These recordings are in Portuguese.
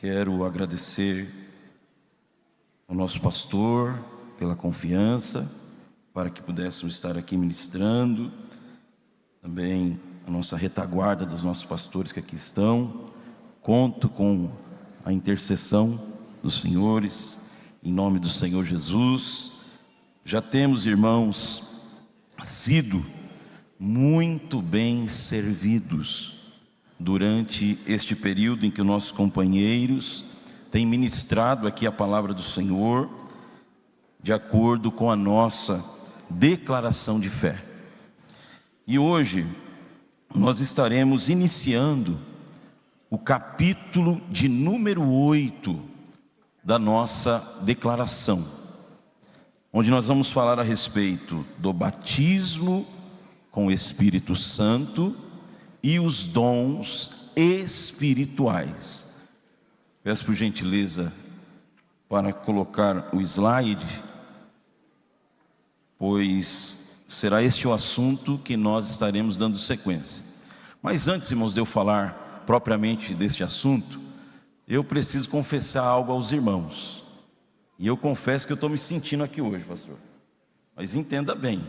Quero agradecer ao nosso pastor pela confiança, para que pudéssemos estar aqui ministrando. Também a nossa retaguarda dos nossos pastores que aqui estão. Conto com a intercessão dos senhores, em nome do Senhor Jesus. Já temos, irmãos, sido muito bem servidos durante este período em que os nossos companheiros têm ministrado aqui a palavra do Senhor, de acordo com a nossa declaração de fé. E hoje nós estaremos iniciando o capítulo de número 8 da nossa declaração, onde nós vamos falar a respeito do batismo com o Espírito Santo e os dons espirituais. Peço por gentileza para colocar o slide, pois será este o assunto que nós estaremos dando sequência. Mas antes, irmãos, de eu falar propriamente deste assunto, eu preciso confessar algo aos irmãos. E eu confesso que eu estou me sentindo aqui hoje, pastor. Mas entenda bem.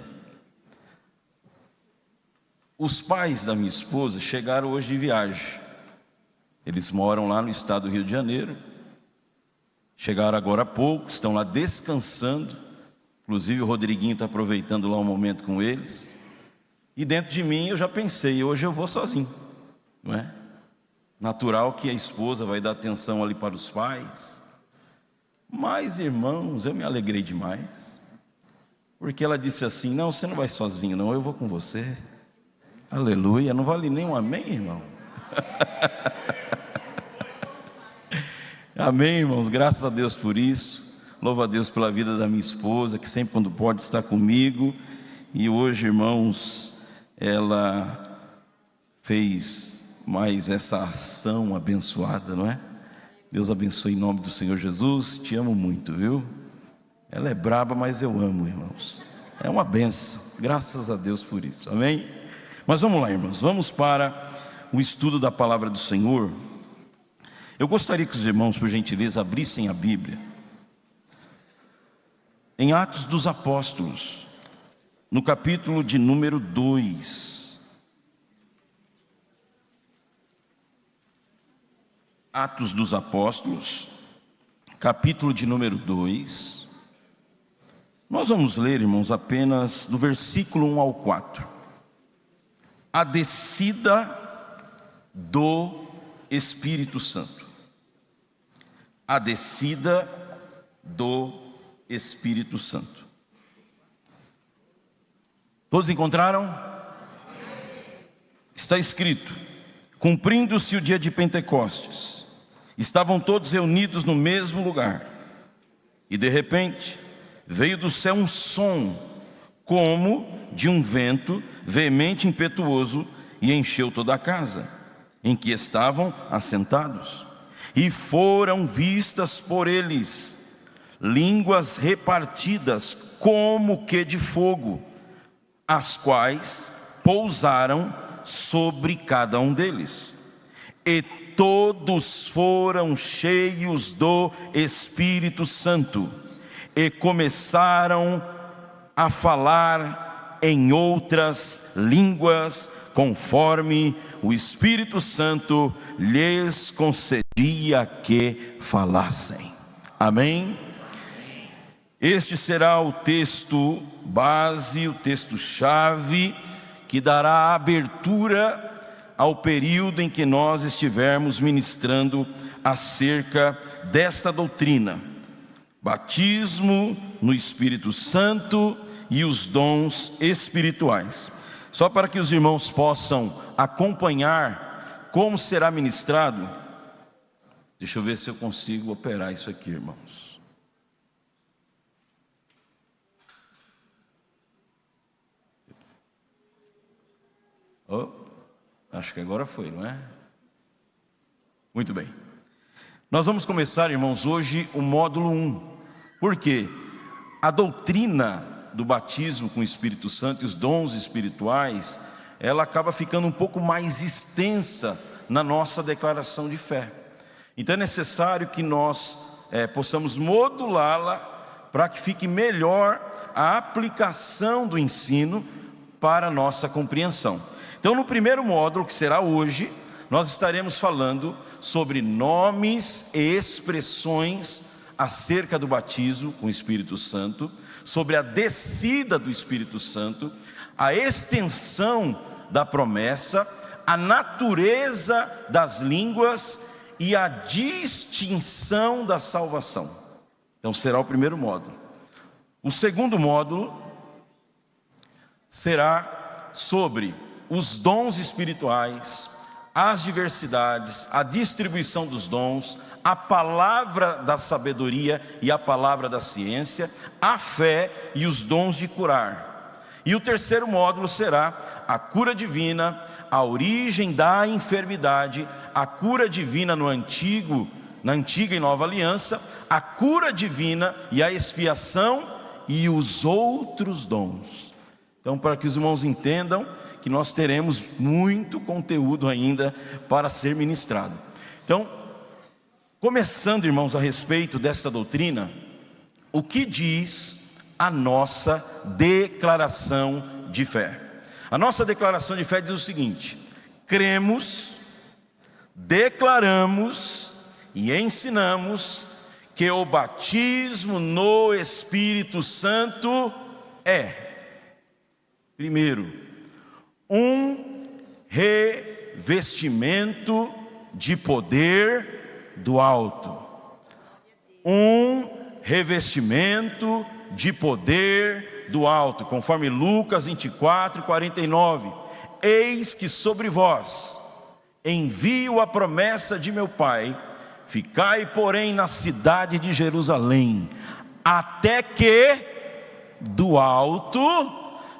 Os pais da minha esposa chegaram hoje de viagem. Eles moram lá no estado do Rio de Janeiro. Chegaram agora há pouco, estão lá descansando. Inclusive o Rodriguinho está aproveitando lá um momento com eles. E dentro de mim eu já pensei, hoje eu vou sozinho, não é? Natural que a esposa vai dar atenção ali para os pais. Mas, irmãos, eu me alegrei demais. Porque ela disse assim: não, você não vai sozinho não, eu vou com você. Aleluia, não vale nem um amém, irmão? Amém, irmãos, graças a Deus por isso. Louvo a Deus pela vida da minha esposa, que sempre quando pode está comigo. E hoje, irmãos, ela fez mais essa ação abençoada, não é? Deus abençoe em nome do Senhor Jesus. Te amo muito, viu? Ela é braba, mas eu amo, irmãos. É uma bênção, graças a Deus por isso, amém? Mas vamos lá, irmãos, vamos para o estudo da palavra do Senhor. Eu gostaria que os irmãos, por gentileza, abrissem a Bíblia em Atos dos Apóstolos, no capítulo de número 2. Atos dos Apóstolos, capítulo de número 2. Nós vamos ler, irmãos, apenas do versículo 1 ao 4. A descida do Espírito Santo. A descida do Espírito Santo. Todos encontraram? Está escrito: cumprindo-se o dia de Pentecostes, estavam todos reunidos no mesmo lugar, e de repente veio do céu um som, como de um vento veemente e impetuoso, e encheu toda a casa em que estavam assentados. E foram vistas por eles línguas repartidas como que de fogo, as quais pousaram sobre cada um deles. E todos foram cheios do Espírito Santo, e começaram a falar em outras línguas, conforme o Espírito Santo lhes concedia que falassem. Amém? Este será o texto base, o texto-chave, que dará abertura ao período em que nós estivermos ministrando acerca desta doutrina: batismo no Espírito Santo e os dons espirituais. Só para que os irmãos possam acompanhar como será ministrado, deixa eu ver se eu consigo operar isso aqui, irmãos. Oh, acho que agora foi, não é? Muito bem. Nós vamos começar, irmãos, hoje o módulo 1. Por quê? A doutrina do batismo com o Espírito Santo e os dons espirituais, ela acaba ficando um pouco mais extensa na nossa declaração de fé. Então é necessário que nós possamos modulá-la para que fique melhor a aplicação do ensino para a nossa compreensão. Então, no primeiro módulo, que será hoje, nós estaremos falando sobre nomes e expressões acerca do batismo com o Espírito Santo, sobre a descida do Espírito Santo, a extensão da promessa, a natureza das línguas e a distinção da salvação. Então será o primeiro módulo. O segundo módulo será sobre os dons espirituais, as diversidades, a distribuição dos dons, a palavra da sabedoria e a palavra da ciência, a fé e os dons de curar. E o terceiro módulo será a cura divina, a origem da enfermidade, a cura divina na antiga e nova aliança, a cura divina e a expiação e os outros dons. Então, para que os irmãos entendam que nós teremos muito conteúdo ainda para ser ministrado. Então, começando, irmãos, a respeito desta doutrina, o que diz a nossa declaração de fé? A nossa declaração de fé diz o seguinte: cremos, declaramos e ensinamos que o batismo no Espírito Santo é, primeiro, um revestimento de poder do alto. Um revestimento de poder do alto, conforme Lucas 24:49. Eis que sobre vós envio a promessa de meu Pai, ficai, porém, na cidade de Jerusalém, até que do alto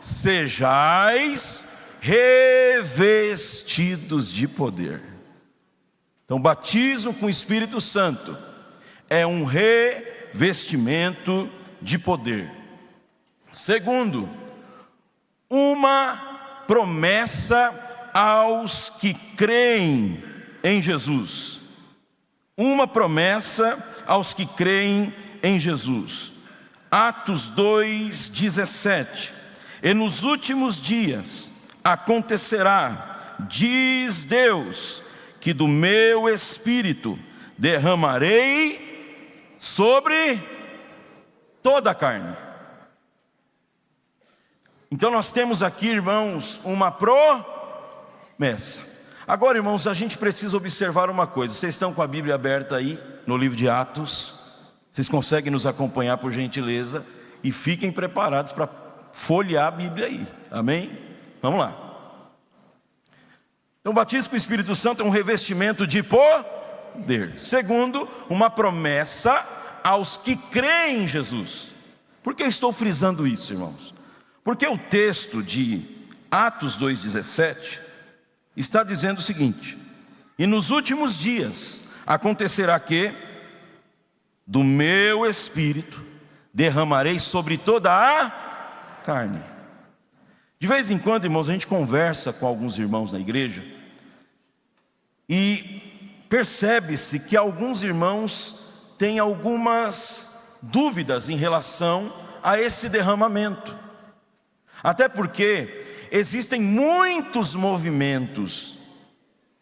sejais revestidos de poder. Então, batismo com o Espírito Santo é um revestimento de poder. Segundo, uma promessa aos que creem em Jesus. Uma promessa aos que creem em Jesus. Atos 2:17. E nos últimos dias acontecerá, diz Deus, que do meu Espírito derramarei sobre toda a carne. Então nós temos aqui, irmãos, uma promessa. Agora, irmãos, a gente precisa observar uma coisa. Vocês estão com a Bíblia aberta aí, no livro de Atos? Vocês conseguem nos acompanhar, por gentileza? E fiquem preparados para folhear a Bíblia aí, amém? Vamos lá. Então, o batismo com o Espírito Santo é um revestimento de poder. Segundo, uma promessa aos que creem em Jesus. Por que eu estou frisando isso, irmãos? Porque o texto de Atos 2:17 está dizendo o seguinte: e nos últimos dias acontecerá que do meu Espírito derramarei sobre toda a carne. De vez em quando, irmãos, a gente conversa com alguns irmãos na igreja e percebe-se que alguns irmãos têm algumas dúvidas em relação a esse derramamento. Até porque existem muitos movimentos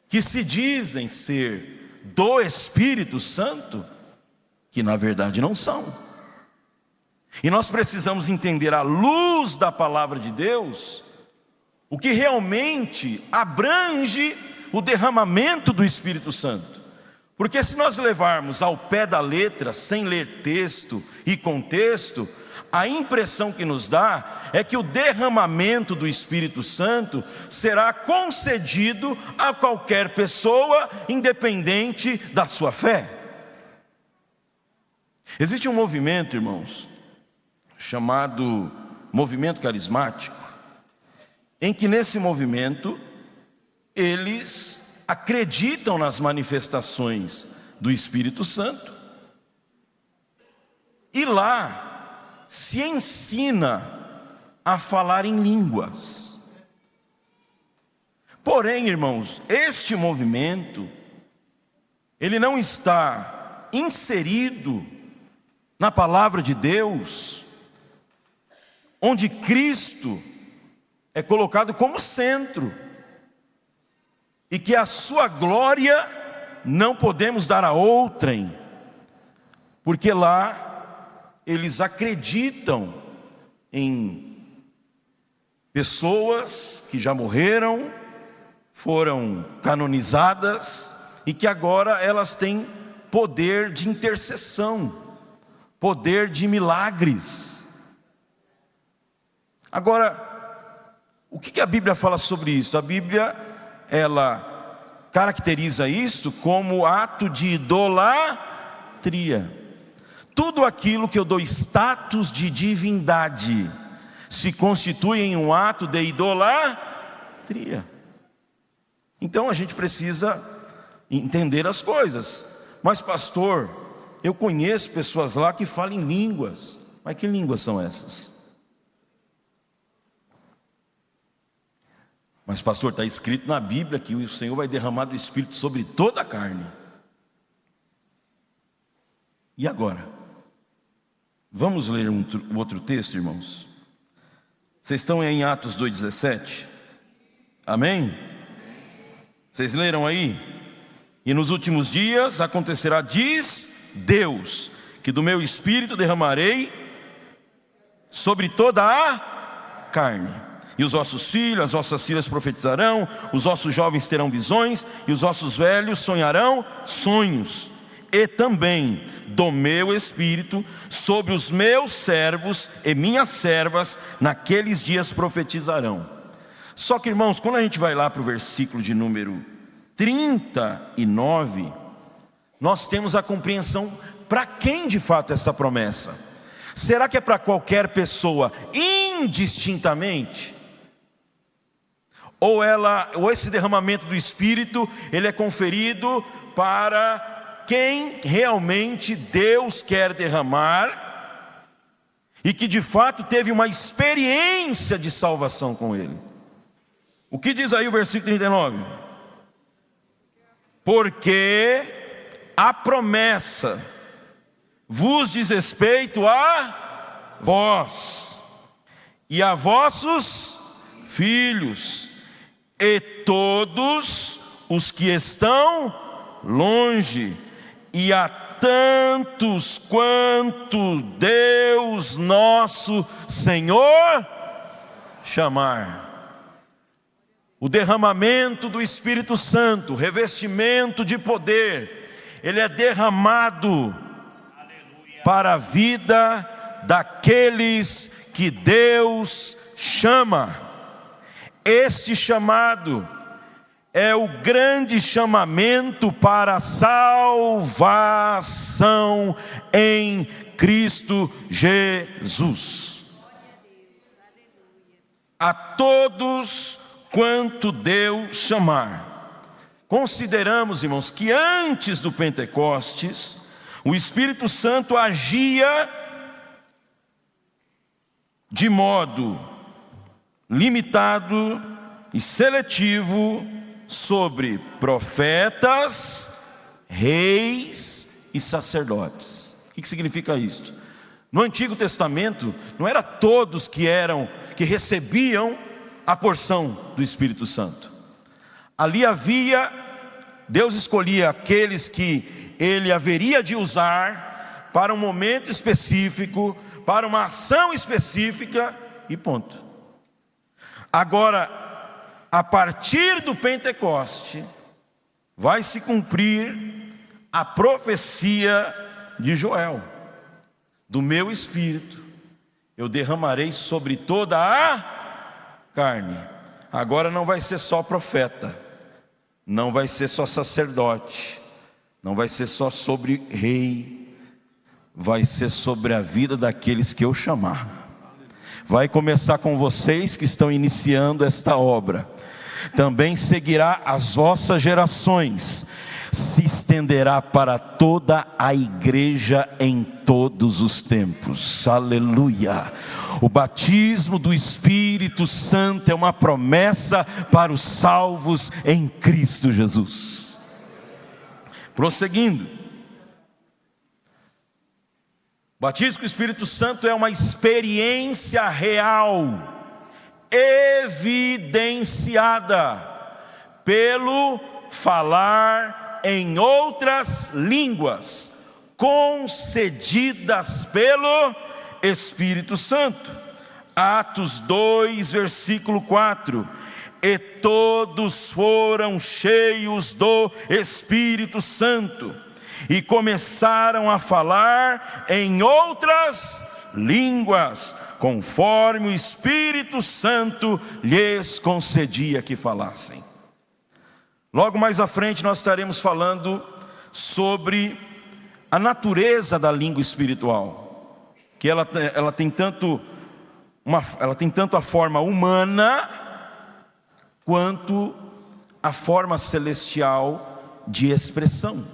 que se dizem ser do Espírito Santo, que na verdade não são. E nós precisamos entender, à luz da palavra de Deus, o que realmente abrange o derramamento do Espírito Santo. Porque se nós levarmos ao pé da letra, sem ler texto e contexto, a impressão que nos dá é que o derramamento do Espírito Santo será concedido a qualquer pessoa, independente da sua fé. Existe um movimento, irmãos, chamado movimento carismático, em que nesse movimento eles acreditam nas manifestações do Espírito Santo e lá se ensina a falar em línguas. Porém, irmãos, este movimento ele não está inserido na palavra de Deus, onde Cristo é colocado como centro, e que a sua glória não podemos dar a outrem, porque lá eles acreditam em pessoas que já morreram, foram canonizadas, e que agora elas têm poder de intercessão, poder de milagres. Agora, o que a Bíblia fala sobre isso? A Bíblia, ela caracteriza isso como ato de idolatria. Tudo aquilo que eu dou status de divindade se constitui em um ato de idolatria. Então a gente precisa entender as coisas. Mas pastor, eu conheço pessoas lá que falam em línguas. Mas que línguas são essas? Mas pastor, está escrito na Bíblia que o Senhor vai derramar do Espírito sobre toda a carne. E agora? Vamos ler um outro texto, irmãos? Vocês estão em Atos 2,17? Amém? Vocês leram aí? E nos últimos dias acontecerá, diz Deus, que do meu Espírito derramarei sobre toda a carne. E os vossos filhos, as vossas filhas profetizarão, os vossos jovens terão visões, e os vossos velhos sonharão sonhos. E também do meu Espírito sobre os meus servos e minhas servas naqueles dias profetizarão. Só que, irmãos, quando a gente vai lá para o versículo de número 39, nós temos a compreensão para quem de fato é essa promessa. Será que é para qualquer pessoa indistintamente? Ou esse derramamento do Espírito, ele é conferido para quem realmente Deus quer derramar e que de fato teve uma experiência de salvação com Ele? O que diz aí o versículo 39? Porque a promessa vos diz respeito a vós e a vossos filhos e todos os que estão longe, e a tantos quanto Deus nosso Senhor chamar. O derramamento do Espírito Santo, revestimento de poder, ele é derramado para a vida daqueles que Deus chama. Este chamado é o grande chamamento para a salvação em Cristo Jesus. A todos quanto Deus chamar. Consideramos, irmãos, que antes do Pentecostes, o Espírito Santo agia de modo limitado e seletivo sobre profetas, reis e sacerdotes. O que significa isso? No Antigo Testamento, não era todos que recebiam a porção do Espírito Santo. Ali Deus escolhia aqueles que Ele haveria de usar para um momento específico, para uma ação específica e ponto. Agora, a partir do Pentecoste, vai se cumprir a profecia de Joel: do meu Espírito eu derramarei sobre toda a carne. Agora não vai ser só profeta, não vai ser só sacerdote, não vai ser só sobre rei, vai ser sobre a vida daqueles que eu chamar. Vai começar com vocês que estão iniciando esta obra. Também seguirá as vossas gerações, se estenderá para toda a igreja em todos os tempos. Aleluia. O batismo do Espírito Santo é uma promessa para os salvos em Cristo Jesus. Prosseguindo. O batismo com o Espírito Santo é uma experiência real, evidenciada pelo falar em outras línguas, concedidas pelo Espírito Santo. Atos 2, versículo 4: e todos foram cheios do Espírito Santo, e começaram a falar em outras línguas, conforme o Espírito Santo lhes concedia que falassem. Logo mais à frente nós estaremos falando sobre a natureza da língua espiritual, que ela tem tanto a forma humana quanto a forma celestial de expressão.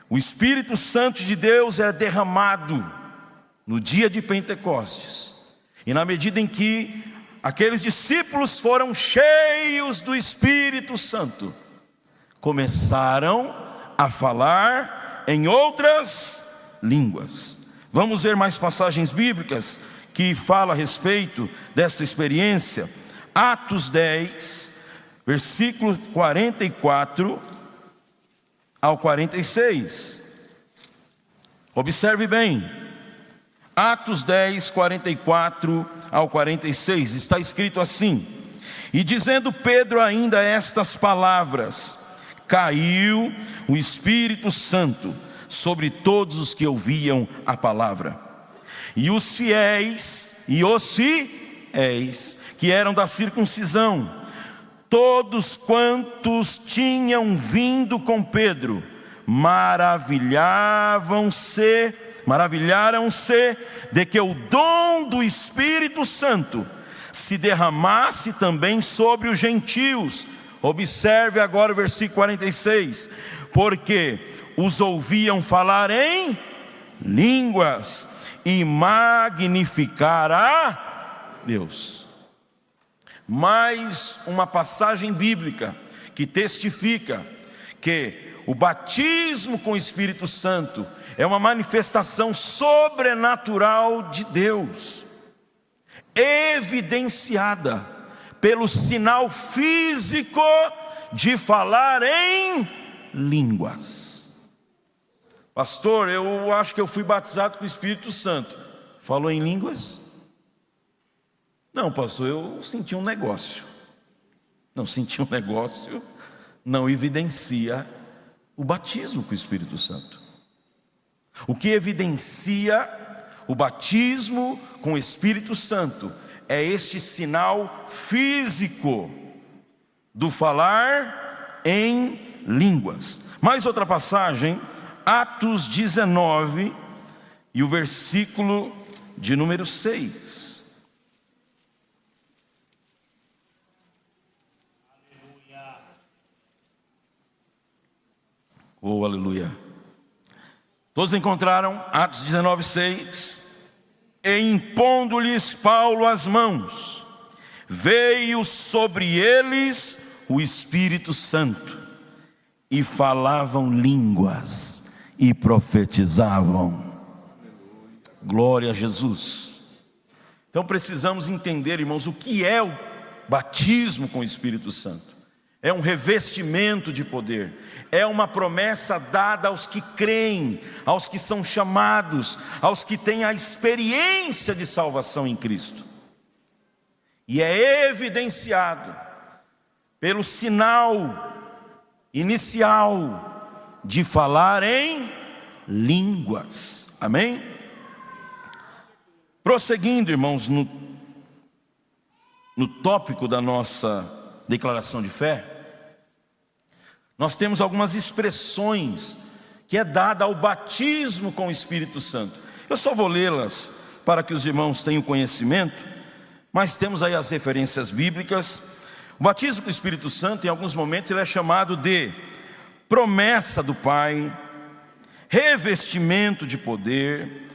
O Espírito Santo de Deus é derramado no dia de Pentecostes, e na medida em que aqueles discípulos foram cheios do Espírito Santo, começaram a falar em outras línguas. Vamos ver mais passagens bíblicas que falam a respeito dessa experiência. Atos 10, versículo 44 ao 46. Observe bem. Atos 10, 44 ao 46, está escrito assim: e dizendo Pedro ainda estas palavras, caiu o Espírito Santo sobre todos os que ouviam a palavra. E os fiéis, que eram da circuncisão, todos quantos tinham vindo com Pedro, maravilharam-se de que o dom do Espírito Santo se derramasse também sobre os gentios. Observe agora o versículo 46: porque os ouviam falar em línguas e magnificar a Deus. Mais uma passagem bíblica que testifica que o batismo com o Espírito Santo é uma manifestação sobrenatural de Deus, evidenciada pelo sinal físico de falar em línguas. Pastor, eu acho que eu fui batizado com o Espírito Santo. Falou em línguas? Não, pastor, eu senti um negócio. Não, sentir um negócio não evidencia o batismo com o Espírito Santo. O que evidencia o batismo com o Espírito Santo é este sinal físico do falar em línguas. Mais outra passagem, Atos 19 e o versículo de número 6. Oh, aleluia. Todos encontraram Atos 19, 6. E impondo-lhes Paulo as mãos, veio sobre eles o Espírito Santo, e falavam línguas e profetizavam. Glória a Jesus. Então precisamos entender, irmãos, o que é o batismo com o Espírito Santo. É um revestimento de poder, é uma promessa dada aos que creem, aos que são chamados, aos que têm a experiência de salvação em Cristo. E é evidenciado pelo sinal inicial de falar em línguas. Amém? Prosseguindo, irmãos, no tópico da nossa declaração de fé, nós temos algumas expressões que é dada ao batismo com o Espírito Santo. Eu só vou lê-las para que os irmãos tenham conhecimento, mas temos aí as referências bíblicas. O batismo com o Espírito Santo, em alguns momentos, ele é chamado de promessa do Pai, revestimento de poder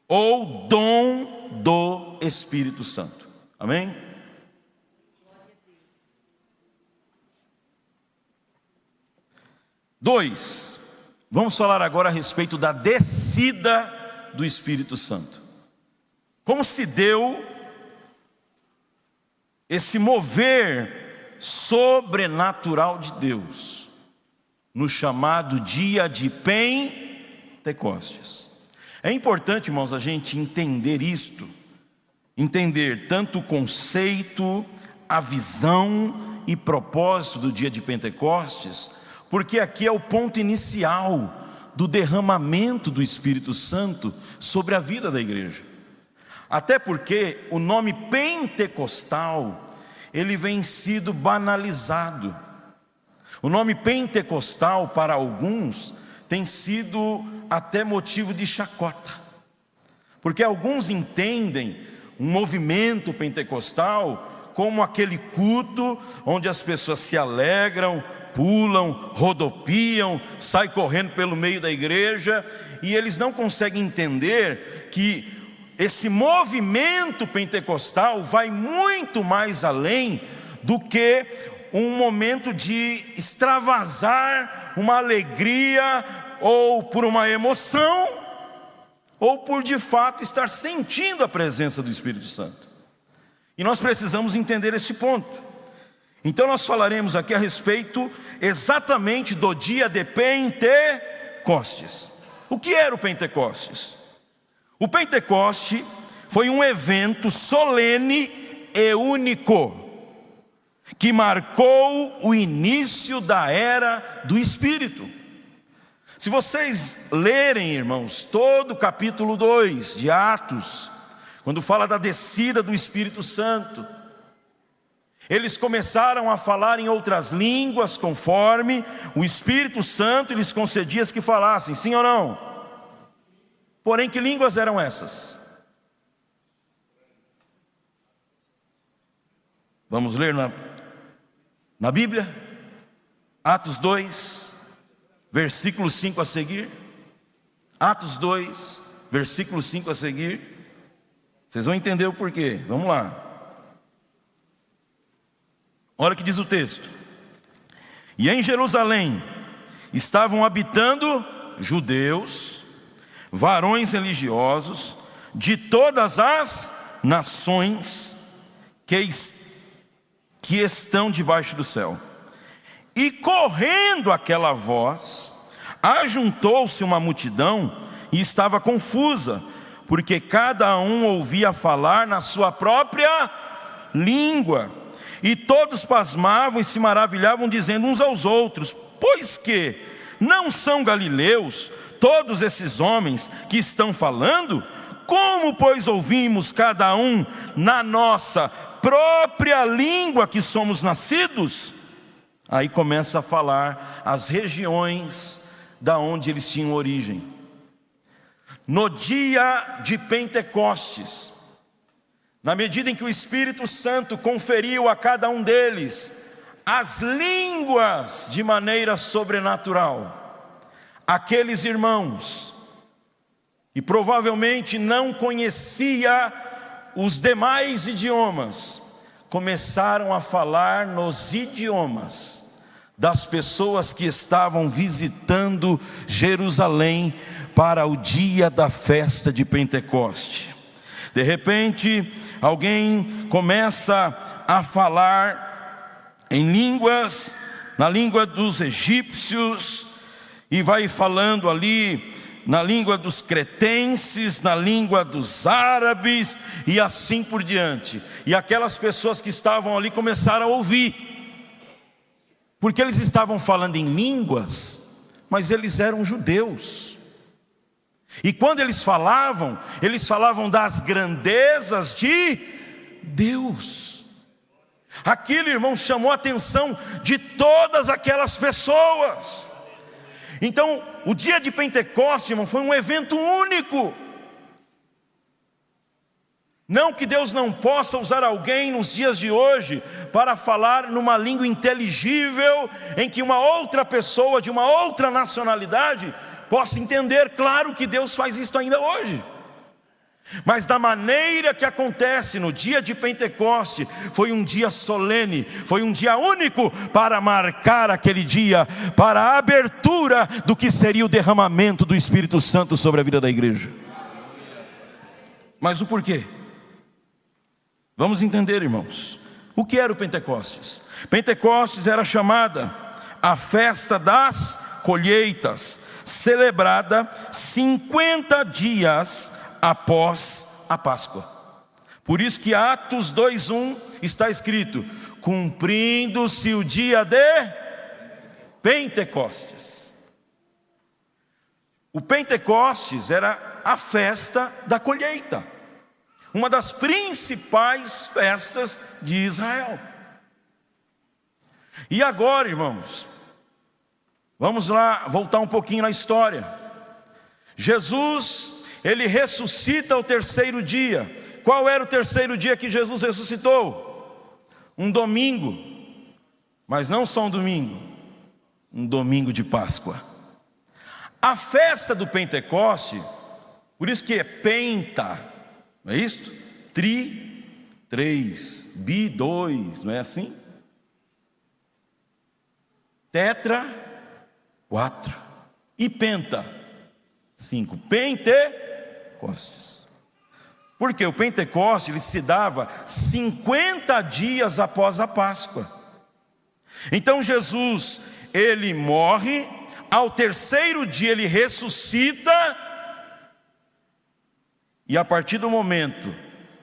ou dom do Espírito Santo. Amém? 2. Vamos falar agora a respeito da descida do Espírito Santo. Como se deu esse mover sobrenatural de Deus no chamado dia de Pentecostes. É importante, irmãos, a gente entender isto, entender tanto o conceito, a visão e propósito do dia de Pentecostes, porque aqui é o ponto inicial do derramamento do Espírito Santo sobre a vida da igreja. Até porque o nome pentecostal, ele vem sido banalizado. O nome pentecostal para alguns tem sido até motivo de chacota, porque alguns entendem um movimento pentecostal como aquele culto onde as pessoas se alegram, pulam, rodopiam, saem correndo pelo meio da igreja, e eles não conseguem entender que esse movimento pentecostal vai muito mais além do que um momento de extravasar uma alegria, ou por uma emoção, ou por de fato estar sentindo a presença do Espírito Santo. E nós precisamos entender esse ponto. Então nós falaremos aqui a respeito exatamente do dia de Pentecostes. O que era o Pentecostes? O Pentecoste foi um evento solene e único, que marcou o início da era do Espírito. Se vocês lerem, irmãos, todo o capítulo 2 de Atos, quando fala da descida do Espírito Santo, eles começaram a falar em outras línguas, conforme o Espírito Santo lhes concedia que falassem, sim ou não? Porém, que línguas eram essas? Vamos ler na Bíblia? Atos 2, versículo 5 a seguir. Atos 2, versículo 5 a seguir. Vocês vão entender o porquê. Vamos lá. Olha o que diz o texto. E em Jerusalém estavam habitando judeus, varões religiosos de todas as nações que estão debaixo do céu. E correndo aquela voz, ajuntou-se uma multidão e estava confusa, porque cada um ouvia falar na sua própria língua. E todos pasmavam e se maravilhavam, dizendo uns aos outros, pois que não são galileus todos esses homens que estão falando? Como, pois, ouvimos cada um na nossa própria língua que somos nascidos? Aí começa a falar as regiões da onde eles tinham origem. No dia de Pentecostes, na medida em que o Espírito Santo conferiu a cada um deles as línguas de maneira sobrenatural, aqueles irmãos, e provavelmente não conhecia os demais idiomas, começaram a falar nos idiomas das pessoas que estavam visitando Jerusalém para o dia da festa de Pentecoste. De repente, alguém começa a falar em línguas, na língua dos egípcios, e vai falando ali na língua dos cretenses, na língua dos árabes, e assim por diante. E aquelas pessoas que estavam ali começaram a ouvir, porque eles estavam falando em línguas, mas eles eram judeus. E quando eles falavam das grandezas de Deus. Aquilo, irmão, chamou a atenção de todas aquelas pessoas. Então, o dia de Pentecostes, irmão, foi um evento único. Não que Deus não possa usar alguém nos dias de hoje para falar numa língua inteligível, em que uma outra pessoa de uma outra nacionalidade possa entender. Claro que Deus faz isso ainda hoje. Mas da maneira que acontece no dia de Pentecoste, foi um dia solene, foi um dia único para marcar aquele dia, para a abertura do que seria o derramamento do Espírito Santo sobre a vida da igreja. Mas o porquê? Vamos entender, irmãos. O que era o Pentecostes? Pentecostes era chamada a festa das colheitas, celebrada 50 dias após a Páscoa. Por isso que Atos 2:1 está escrito: cumprindo-se o dia de Pentecostes. O Pentecostes era a festa da colheita, uma das principais festas de Israel. E agora, irmãos, vamos lá voltar um pouquinho na história. Jesus, ele ressuscita ao terceiro dia. Qual era o terceiro dia que Jesus ressuscitou? Um domingo. Mas não só um domingo, um domingo de Páscoa. A festa do Pentecoste, por isso que é penta, não é isso? Tri, 3, bi, 2, não é assim? Tetra, 4. E penta, 5. Pentecostes. Porque o Pentecoste ele se dava 50 dias após a Páscoa. Então Jesus, ele morre, ao terceiro dia ele ressuscita, e a partir do momento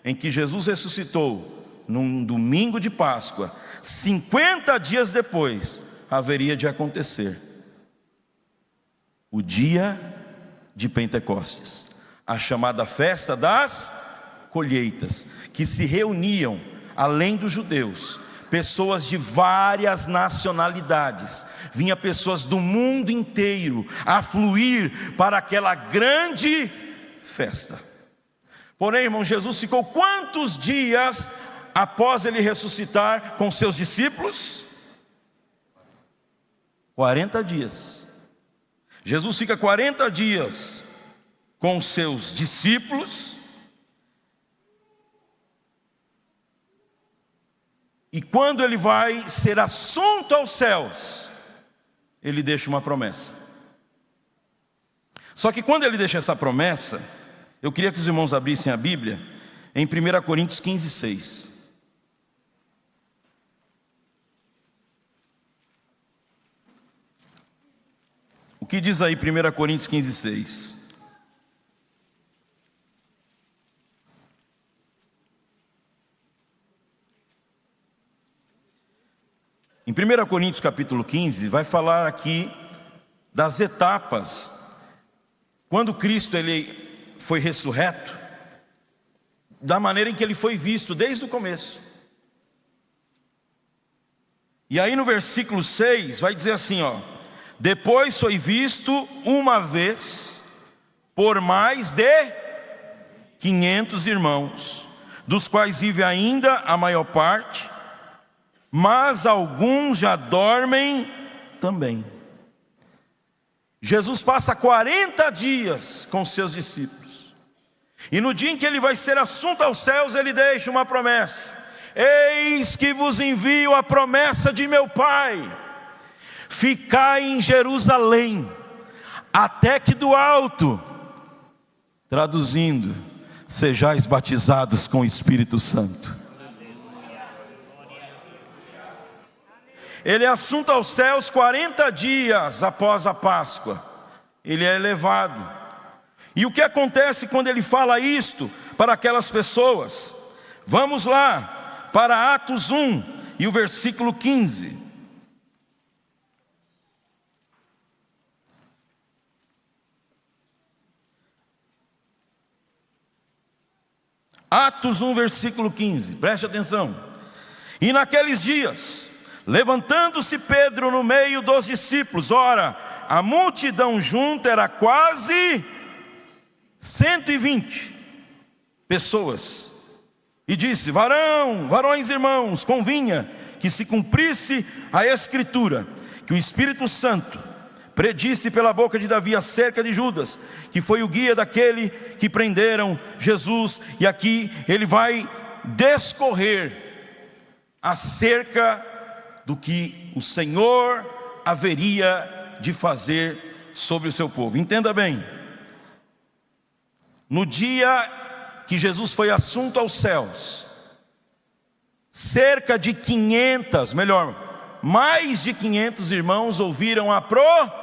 em que Jesus ressuscitou, num domingo de Páscoa, 50 dias depois, haveria de acontecer o dia de Pentecostes, a chamada festa das colheitas, que se reuniam, além dos judeus, pessoas de várias nacionalidades, vinha pessoas do mundo inteiro a fluir para aquela grande festa. Porém, irmão, Jesus ficou quantos dias após ele ressuscitar com seus discípulos? 40 dias. Jesus fica 40 dias com os seus discípulos. E quando ele vai ser assunto aos céus, ele deixa uma promessa. Só que quando ele deixa essa promessa, eu queria que os irmãos abrissem a Bíblia em 1 Coríntios 15:6. O que diz aí 1 Coríntios 15:6? Em 1 Coríntios capítulo 15, vai falar aqui das etapas. Quando Cristo ele foi ressurreto, da maneira em que ele foi visto desde o começo. E aí no versículo 6 vai dizer assim, ó: depois foi visto uma vez por mais de 500 irmãos, dos quais vive ainda a maior parte, mas alguns já dormem também. Jesus passa 40 dias com seus discípulos, e no dia em que ele vai ser assunto aos céus, ele deixa uma promessa: eis que vos envio a promessa de meu Pai, ficai em Jerusalém, até que do alto, traduzindo, sejais batizados com o Espírito Santo. Ele é assunto aos céus 40 dias após a Páscoa. Ele é elevado. E o que acontece quando ele fala isto para aquelas pessoas? Vamos lá para Atos 1 e o versículo 15. Atos 1, versículo 15, preste atenção. E naqueles dias, levantando-se Pedro no meio dos discípulos, ora, a multidão junta era quase 120 pessoas, e disse: varões irmãos, convinha que se cumprisse a Escritura, que o Espírito Santo predisse pela boca de Davi acerca de Judas, que foi o guia daquele que prenderam Jesus. E aqui ele vai discorrer acerca do que o Senhor haveria de fazer sobre o seu povo. Entenda bem, no dia que Jesus foi assunto aos céus, cerca de 500, mais de 500 irmãos ouviram a promessa.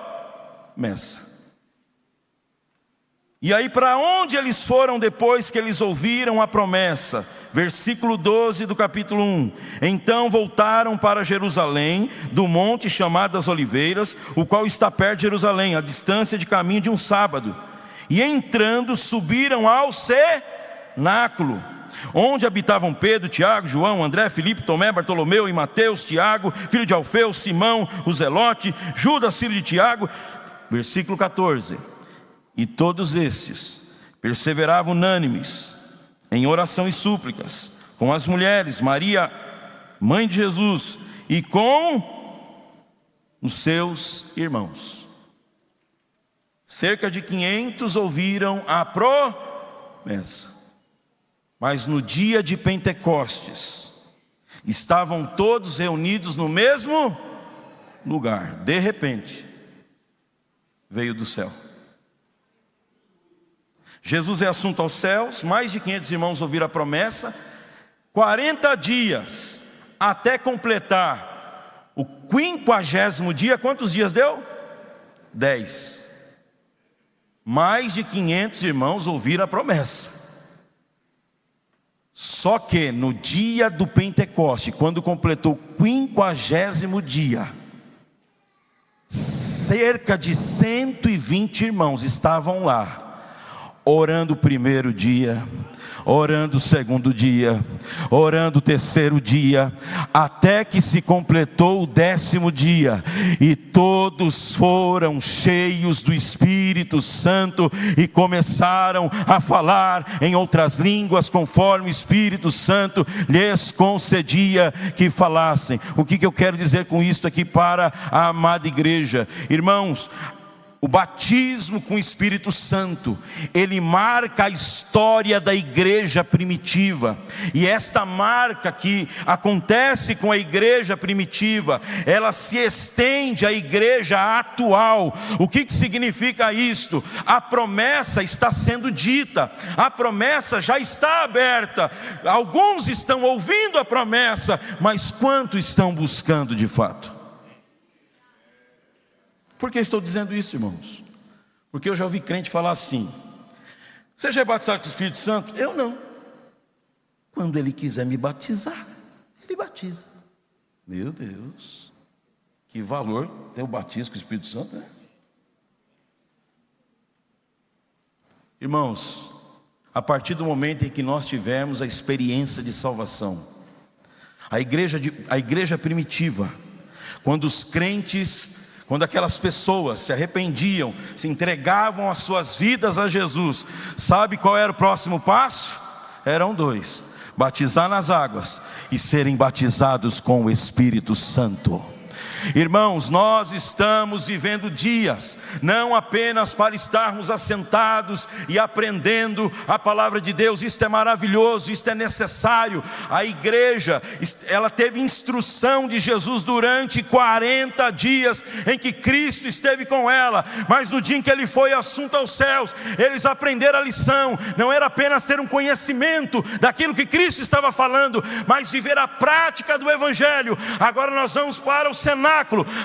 E aí, para onde eles foram depois que eles ouviram a promessa? Versículo 12 do capítulo 1. Então voltaram para Jerusalém, do monte chamado das Oliveiras, o qual está perto de Jerusalém, a distância de caminho de um sábado. E entrando, subiram ao cenáculo, onde habitavam Pedro, Tiago, João, André, Filipe, Tomé, Bartolomeu e Mateus, Tiago, filho de Alfeu, Simão, o Zelote, Judas, filho de Tiago. Versículo 14. E todos estes perseveravam unânimes em oração e súplicas, com as mulheres, Maria, mãe de Jesus, e com os seus irmãos. Cerca de 500 ouviram a promessa. Mas no dia de Pentecostes, estavam todos reunidos no mesmo lugar. De repente, veio do céu. Jesus é assunto aos céus, mais de 500 irmãos ouviram a promessa. 40 dias até completar o 50º dia. Quantos dias deu? 10. Mais de 500 irmãos ouviram a promessa. Só que no dia do Pentecoste, quando completou o 50º dia, cerca de 120 irmãos estavam lá, orando o primeiro dia, orando o segundo dia, orando o terceiro dia, até que se completou o 10º dia, e todos foram cheios do Espírito Santo, e começaram a falar em outras línguas, conforme o Espírito Santo lhes concedia que falassem. O que eu quero dizer com isto aqui para a amada igreja? Irmãos, o batismo com o Espírito Santo, ele marca a história da igreja primitiva. E esta marca que acontece com a igreja primitiva, ela se estende à igreja atual. O que significa isto? A promessa está sendo dita, a promessa já está aberta. Alguns estão ouvindo a promessa, mas quantos estão buscando de fato? Por que estou dizendo isso, irmãos? Porque eu já ouvi crente falar assim: você já é batizado com o Espírito Santo? Eu não. Quando ele quiser me batizar, ele batiza. Meu Deus, que valor ter o batismo com o Espírito Santo, né? Irmãos, a partir do momento em que nós tivermos a experiência de salvação, a igreja primitiva, quando aquelas pessoas se arrependiam, se entregavam as suas vidas a Jesus, sabe qual era o próximo passo? Eram 2: batizar nas águas e serem batizados com o Espírito Santo. Irmãos, nós estamos vivendo dias, não apenas para estarmos assentados e aprendendo a palavra de Deus. Isto é maravilhoso, isto é necessário. A igreja, ela teve instrução de Jesus durante 40 dias em que Cristo esteve com ela. Mas no dia em que ele foi assunto aos céus, eles aprenderam a lição. Não era apenas ter um conhecimento daquilo que Cristo estava falando, mas viver a prática do Evangelho. Agora nós vamos para o cenáculo,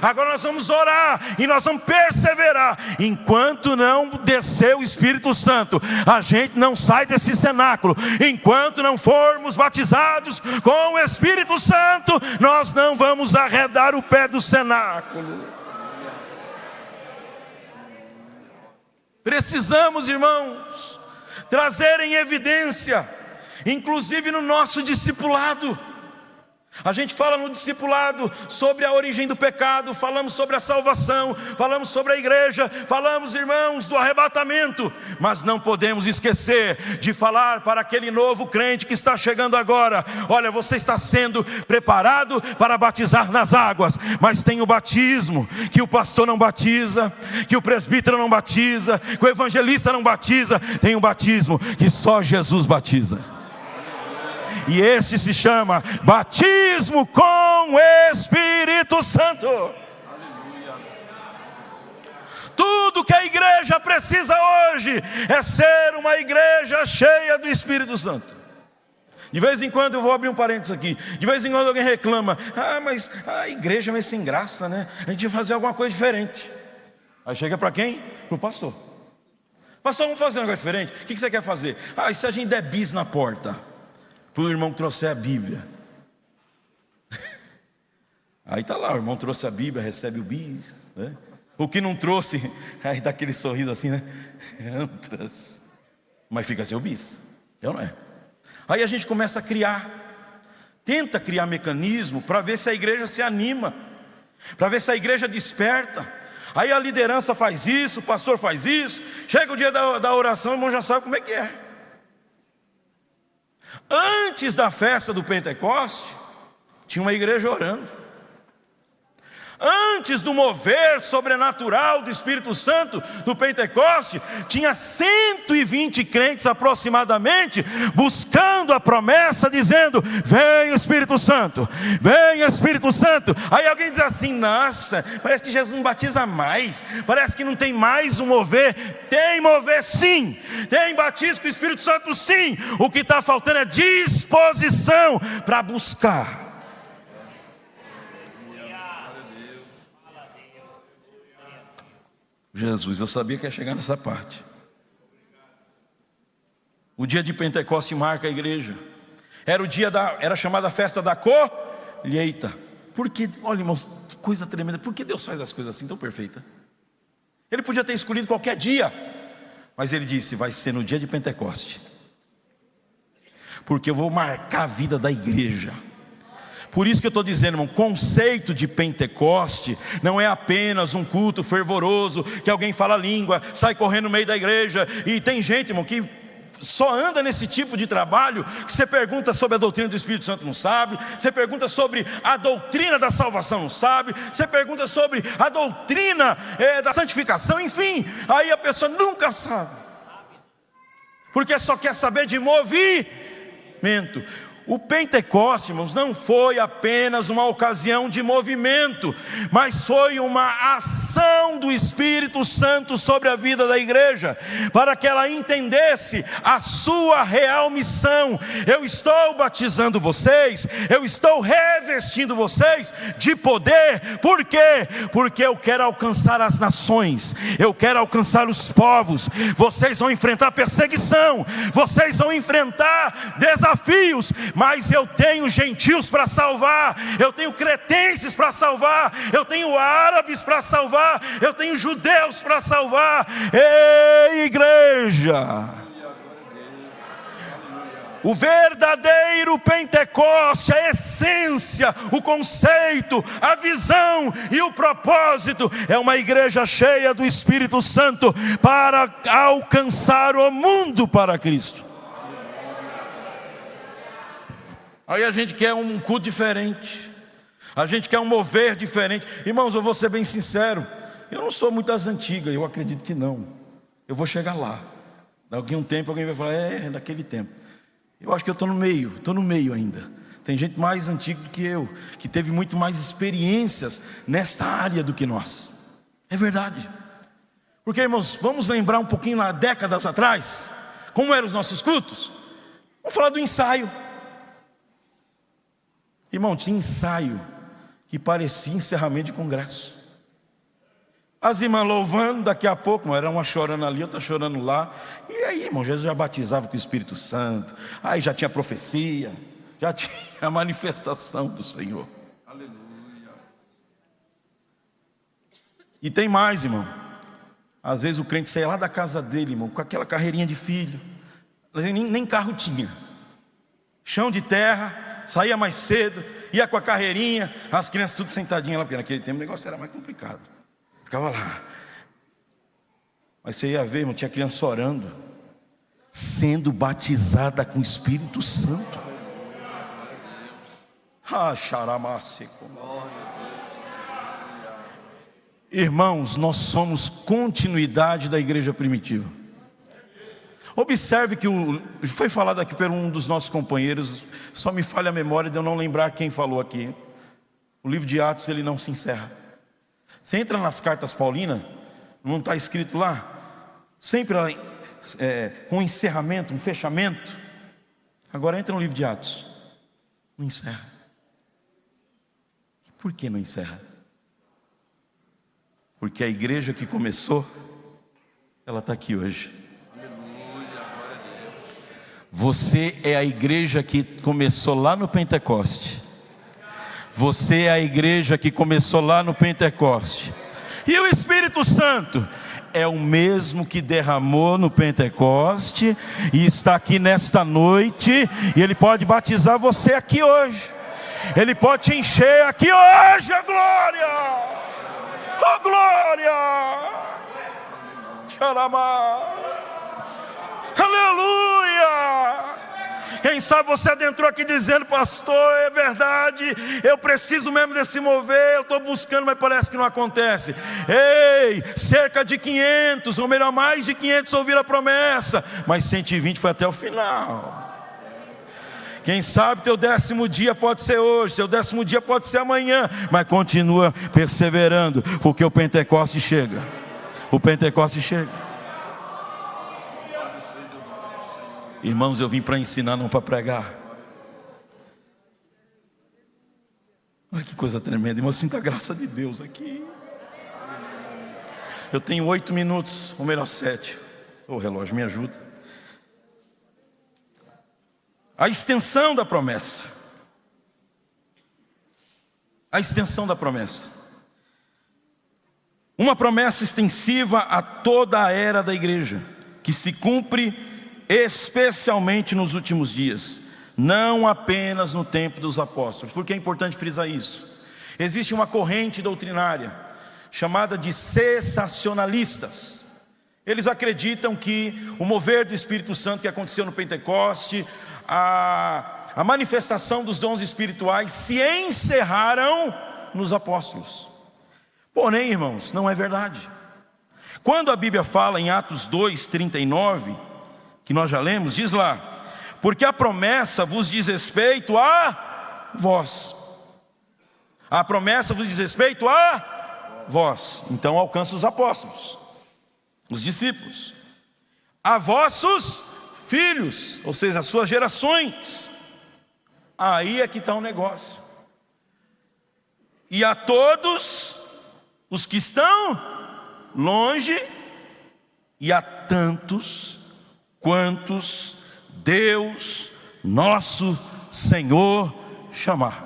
agora nós vamos orar e nós vamos perseverar. Enquanto não descer o Espírito Santo, a gente não sai desse cenáculo. Enquanto não formos batizados com o Espírito Santo, nós não vamos arredar o pé do cenáculo. Precisamos, irmãos, trazer em evidência, inclusive no nosso discipulado, A gente fala no discipulado sobre a origem do pecado, falamos sobre a salvação, falamos sobre a igreja, falamos, irmãos, do arrebatamento, mas não podemos esquecer de falar para aquele novo crente que está chegando agora: olha, você está sendo preparado para batizar nas águas, mas tem o batismo que o pastor não batiza, que o presbítero não batiza, que o evangelista não batiza. Tem um batismo que só Jesus batiza. E esse se chama batismo com o Espírito Santo. Aleluia. Tudo que a igreja precisa hoje é ser uma igreja cheia do Espírito Santo. De vez em quando, eu vou abrir um parênteses aqui, de vez em quando alguém reclama: mas a igreja é meio sem graça, né? A gente vai fazer alguma coisa diferente. Aí chega para quem? Para o pastor. Pastor, vamos fazer um negócio diferente? O que você quer fazer? E se a gente der bis na porta para o irmão que trouxer a Bíblia? Aí está lá, o irmão trouxe a Bíblia, recebe o bis, né? O que não trouxe, aí dá aquele sorriso assim, né? Antras. Mas fica sem o bis, não é? Aí a gente começa a tenta criar mecanismo para ver se a igreja se anima, para ver se a igreja desperta. Aí a liderança faz isso, o pastor faz isso. Chega o dia da oração, o irmão já sabe como é que é. Antes da festa do Pentecoste, tinha uma igreja orando. Antes do mover sobrenatural do Espírito Santo do Pentecoste, tinha 120 crentes aproximadamente, buscando a promessa, dizendo: vem Espírito Santo, vem Espírito Santo. Aí alguém diz assim: nossa, parece que Jesus não batiza mais, parece que não tem mais um mover. Tem mover sim, tem batismo com o Espírito Santo sim. O que está faltando é disposição para buscar. Jesus, eu sabia que ia chegar nessa parte. O dia de Pentecostes marca a igreja. Era chamada a festa da colheita. Porque, olha, irmãos, que coisa tremenda. Por que Deus faz as coisas assim tão perfeitas? Ele podia ter escolhido qualquer dia, mas ele disse: vai ser no dia de Pentecostes, porque eu vou marcar a vida da igreja. Por isso que eu estou dizendo, irmão, conceito de Pentecoste não é apenas um culto fervoroso, que alguém fala língua, sai correndo no meio da igreja. E tem gente, irmão, que só anda nesse tipo de trabalho, que você pergunta sobre a doutrina do Espírito Santo, não sabe. Você pergunta sobre a doutrina da salvação, não sabe. Você pergunta sobre a doutrina da santificação, enfim. Aí a pessoa nunca sabe, porque só quer saber de movimento. O Pentecostes, irmãos, não foi apenas uma ocasião de movimento, mas foi uma ação do Espírito Santo sobre a vida da igreja, para que ela entendesse a sua real missão. Eu estou batizando vocês, eu estou revestindo vocês de poder. Por quê? Porque eu quero alcançar as nações, eu quero alcançar os povos. Vocês vão enfrentar perseguição, vocês vão enfrentar desafios, mas eu tenho gentios para salvar, eu tenho cretenses para salvar, eu tenho árabes para salvar, eu tenho judeus para salvar. Ei, igreja! O verdadeiro Pentecoste, a essência, o conceito, a visão e o propósito é uma igreja cheia do Espírito Santo para alcançar o mundo para Cristo. Aí a gente quer um culto diferente, a gente quer um mover diferente. Irmãos, eu vou ser bem sincero, eu não sou muito das antigas, eu acredito que não. Eu vou chegar lá. Daqui a um tempo alguém vai falar: daquele tempo. Eu acho que eu estou no meio ainda. Tem gente mais antiga do que eu, que teve muito mais experiências nesta área do que nós. É verdade. Porque, irmãos, vamos lembrar um pouquinho lá, décadas atrás, como eram os nossos cultos? Vamos falar do ensaio. Irmão, tinha ensaio que parecia encerramento de congresso. As irmãs louvando, daqui a pouco, era uma chorando ali, outra chorando lá. E aí, irmão, Jesus já batizava com o Espírito Santo. Aí já tinha profecia, já tinha a manifestação do Senhor. Aleluia. E tem mais, irmão. Às vezes o crente saía lá da casa dele, irmão, com aquela carreirinha de filho. Nem carro tinha. Chão de terra. Saía mais cedo, ia com a carreirinha, as crianças tudo sentadinhas lá, porque naquele tempo o negócio era mais complicado. Ficava lá. Mas você ia ver, irmão, tinha criança orando, sendo batizada com o Espírito Santo. Irmãos, nós somos continuidade da igreja primitiva. Observe que foi falado aqui por um dos nossos companheiros, só me falha a memória de eu não lembrar quem falou aqui. O livro de Atos, ele não se encerra. Você entra nas cartas paulinas, não está escrito lá? Sempre com um encerramento, um fechamento. Agora entra no livro de Atos, não encerra. Por que não encerra? Porque a igreja que começou, ela está aqui hoje. Você é a igreja que começou lá no Pentecoste. Você é a igreja que começou lá no Pentecoste. E o Espírito Santo é o mesmo que derramou no Pentecoste e está aqui nesta noite, e Ele pode batizar você aqui hoje. Ele pode te encher aqui hoje, a glória! A glória! Xaramá! Aleluia! Quem sabe você adentrou aqui dizendo: pastor, é verdade, eu preciso mesmo desse mover, eu estou buscando, mas parece que não acontece. Ei, cerca de 500, ou melhor, mais de 500 ouviram a promessa, mas 120 foi até o final. Quem sabe teu 10º dia pode ser hoje, seu 10º dia pode ser amanhã, mas continua perseverando, porque o Pentecoste chega. O Pentecoste chega. Irmãos, eu vim para ensinar, não para pregar. Olha que coisa tremenda, irmão, eu sinto a graça de Deus aqui. Eu tenho 8 minutos, ou melhor 7. O relógio me ajuda. A extensão da promessa. A extensão da promessa. Uma promessa extensiva a toda a era da igreja, que se cumpre especialmente nos últimos dias, não apenas no tempo dos apóstolos. Por que é importante frisar isso? Existe uma corrente doutrinária chamada de cessacionalistas. Eles acreditam que o mover do Espírito Santo que aconteceu no Pentecoste, a manifestação dos dons espirituais se encerraram nos apóstolos. Porém, irmãos, não é verdade. Quando a Bíblia fala em Atos 2:39, que nós já lemos, diz lá: porque a promessa vos diz respeito a vós. A promessa vos diz respeito a vós. Então alcança os apóstolos, os discípulos, a vossos filhos, ou seja, as suas gerações. Aí é que está o negócio. E a todos os que estão longe, e a tantos quantos Deus nosso Senhor chamar.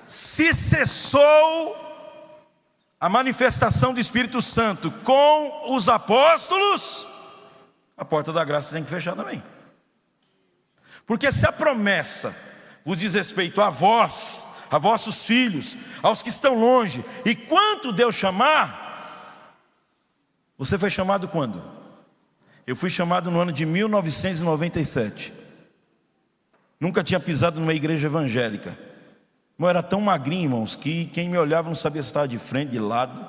Se cessou a manifestação do Espírito Santo com os apóstolos, a porta da graça tem que fechar também. Porque se a promessa vos diz respeito a vós, a vossos filhos, aos que estão longe, e quanto Deus chamar, você foi chamado quando? Eu fui chamado no ano de 1997. Nunca tinha pisado numa igreja evangélica. Eu era tão magrinho, irmãos, que quem me olhava não sabia se estava de frente, de lado.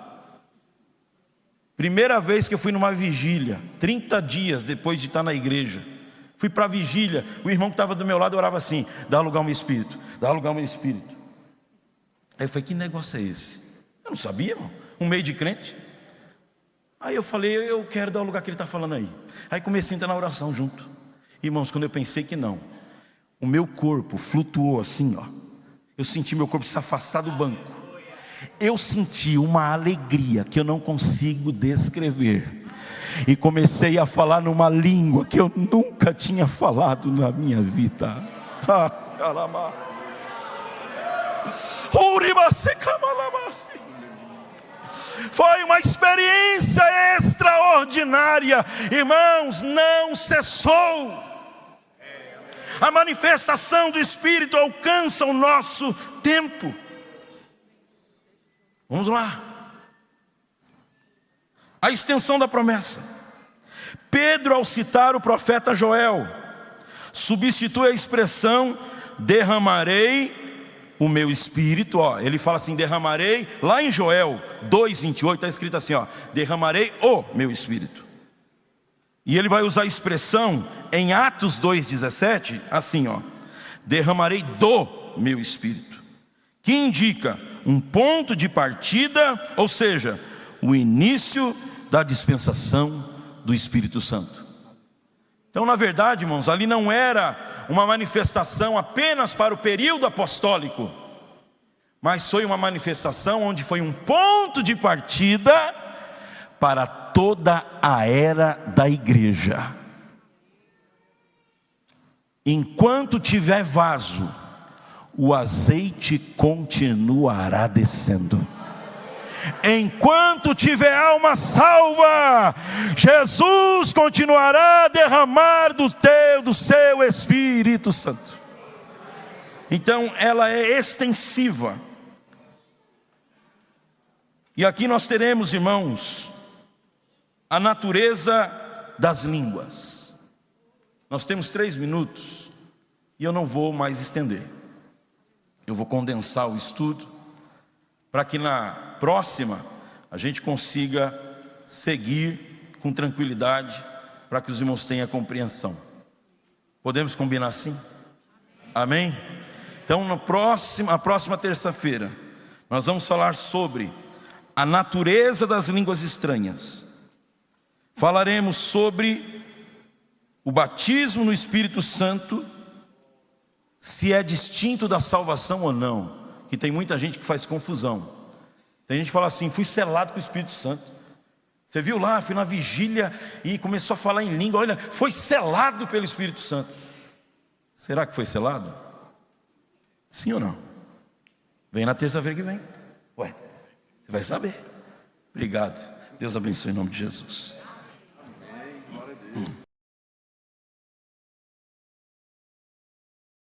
Primeira vez que eu fui numa vigília, 30 dias depois de estar na igreja. Fui para a vigília, o irmão que estava do meu lado orava assim: dá lugar ao meu espírito, dá lugar ao meu espírito. Aí eu falei: que negócio é esse? Eu não sabia, irmão, um meio de crente. Aí eu falei: eu quero dar o lugar que ele está falando aí. Aí comecei a entrar na oração junto. Irmãos, quando eu pensei que não, o meu corpo flutuou assim, ó. Eu senti meu corpo se afastar do banco. Eu senti uma alegria que eu não consigo descrever. E comecei a falar numa língua que eu nunca tinha falado na minha vida. Foi uma experiência extraordinária. Irmãos, não cessou. a manifestação do Espírito alcança o nosso tempo. Vamos lá. A extensão da promessa. Pedro, ao citar o profeta Joel, substitui a expressão derramarei o meu espírito, ele fala assim, derramarei, lá em Joel 2:28 está escrito assim, derramarei o meu espírito. E ele vai usar a expressão em Atos 2:17, assim, derramarei do meu espírito, que indica um ponto de partida, ou seja, o início da dispensação do Espírito Santo. Então, na verdade, irmãos, ali não era uma manifestação apenas para o período apostólico, mas foi uma manifestação onde foi um ponto de partida para toda a era da igreja. Enquanto tiver vaso, o azeite continuará descendo. Enquanto tiver alma salva, Jesus continuará a derramar do seu Espírito Santo. Então ela é extensiva. E aqui nós teremos, irmãos, a natureza das línguas. Nós temos 3 minutos e eu não vou mais estender. Eu vou condensar o estudo para que na próxima a gente consiga seguir com tranquilidade, para que os irmãos tenham compreensão. Podemos combinar assim? Amém? Então a próxima terça-feira nós vamos falar sobre a natureza das línguas estranhas. Falaremos sobre o batismo no Espírito Santo, se é distinto da salvação ou não, que tem muita gente que faz confusão. Tem gente que fala assim, fui selado com o Espírito Santo. Você viu lá, fui na vigília e começou a falar em língua, olha, foi selado pelo Espírito Santo. Será que foi selado? Sim ou não? Vem na terça-feira que vem. Ué, você vai saber. Obrigado. Deus abençoe em nome de Jesus.